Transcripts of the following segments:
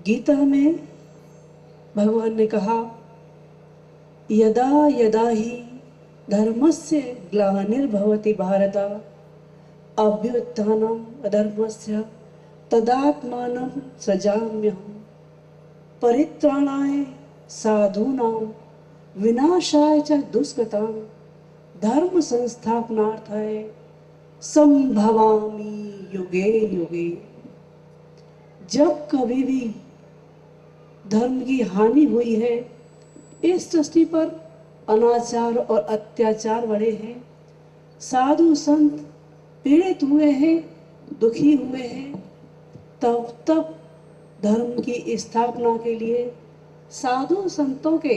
गीता में भगवान ने कहा, यदा यदा ही धर्मस्य ग्लानिर्भवति भारत अभ्युत्थानम् अधर्मस्य तदात्मानं सृजाम्यहम् परित्राणाय साधूनां विनाशाय च दुष्कृतां धर्म संस्थापनार्थाय संभवामि युगे युगे। जब कभी भी धर्म की हानि हुई है, इस सृष्टि पर अनाचार और अत्याचार बढ़े हैं, साधु संत पीड़ित हुए हैं, दुखी हुए हैं, तब धर्म की स्थापना के लिए, साधु संतों के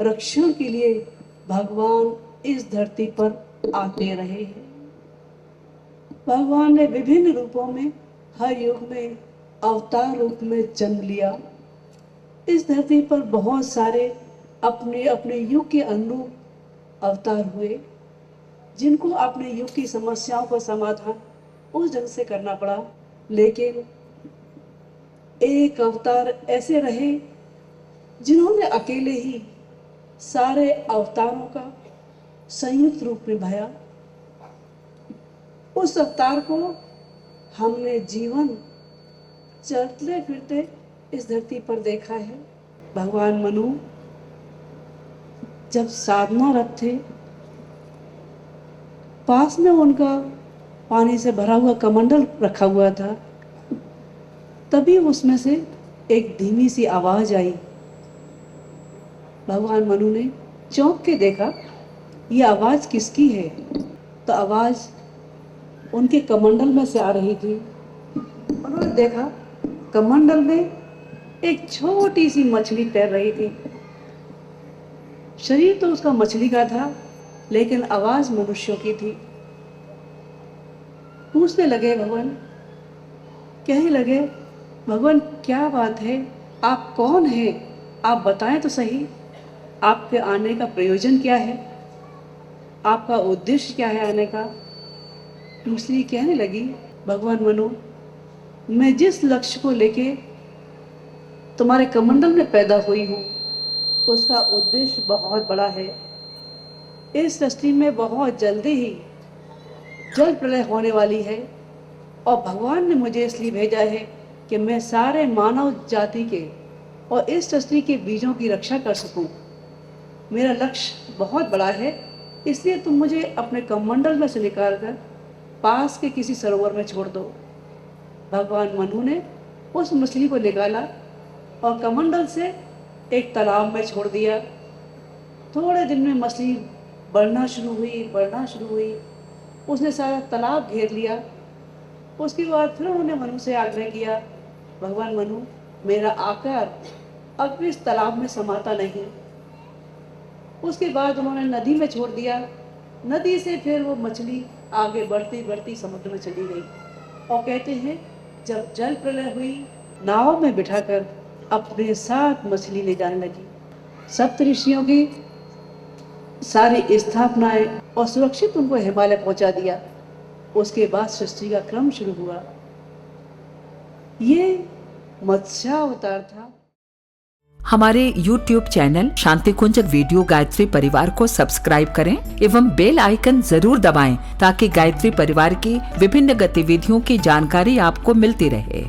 रक्षण के लिए भगवान इस धरती पर आते रहे हैं। भगवान ने विभिन्न रूपों में हर युग में अवतार रूप में जन्म लिया। इस धरती पर बहुत सारे अपने अपने युग के अनुरूप अवतार हुए, जिनको अपने युग की समस्याओं का समाधान उस ढंग से करना पड़ा। लेकिन एक अवतार ऐसे रहे जिन्होंने अकेले ही सारे अवतारों का संयुक्त रूप निभाया। उस अवतार को हमने जीवन चलते फिरते इस धरती पर देखा है। भगवान मनु जब साधनारत थे, पास में उनका पानी से भरा हुआ कमंडल रखा हुआ था। तभी उसमें से एक धीमी सी आवाज आई। भगवान मनु ने चौंक के देखा, ये आवाज किसकी है? तो आवाज उनके कमंडल में से आ रही थी। उन्होंने देखा कमंडल में एक छोटी सी मछली तैर रही थी। शरीर तो उसका मछली का था, लेकिन आवाज मनुष्यों की थी। पूछने लगे भगवान, कहने लगे, भगवान क्या बात है, आप कौन हैं? आप बताएं तो सही, आपके आने का प्रयोजन क्या है, आपका उद्देश्य क्या है आने का? मछली कहने लगी, भगवान मनु, मैं जिस लक्ष्य को लेके तुम्हारे कमंडल में पैदा हुई हूँ, उसका उद्देश्य बहुत बड़ा है। इस सृष्टि में बहुत जल्दी ही जल प्रलय होने वाली है, और भगवान ने मुझे इसलिए भेजा है कि मैं सारे मानव जाति के और इस सृष्टि के बीजों की रक्षा कर सकूं। मेरा लक्ष्य बहुत बड़ा है, इसलिए तुम मुझे अपने कमंडल में से निकाल कर पास के किसी सरोवर में छोड़ दो। भगवान मनु ने उस मछली को निकाला और कमंडल से एक तालाब में छोड़ दिया। थोड़े दिन में मछली बढ़ना शुरू हुई। उसने सारा तालाब घेर लिया। उसके बाद फिर उन्होंने मनु से आग्रह किया, भगवान मनु, मेरा आकार अब इस तालाब में समाता नहीं। उसके बाद उन्होंने नदी में छोड़ दिया। नदी से फिर वो मछली आगे बढ़ती बढ़ती समुद्र में चली गई। और कहते हैं, जब जल प्रलय हुई, नाव में बिठाकर अपने साथ मछली ले जाने लगी। सप्त ऋषियों की सारी स्थापनाएं और सुरक्षित उनको हिमालय पहुंचा दिया। उसके बाद सृष्टि का क्रम शुरू हुआ। ये मत्स्यावतार था। हमारे YouTube चैनल शांति कुंज वीडियो गायत्री परिवार को सब्सक्राइब करें एवं बेल आइकन जरूर दबाएं ताकि गायत्री परिवार की विभिन्न गतिविधियों की जानकारी आपको मिलती रहे।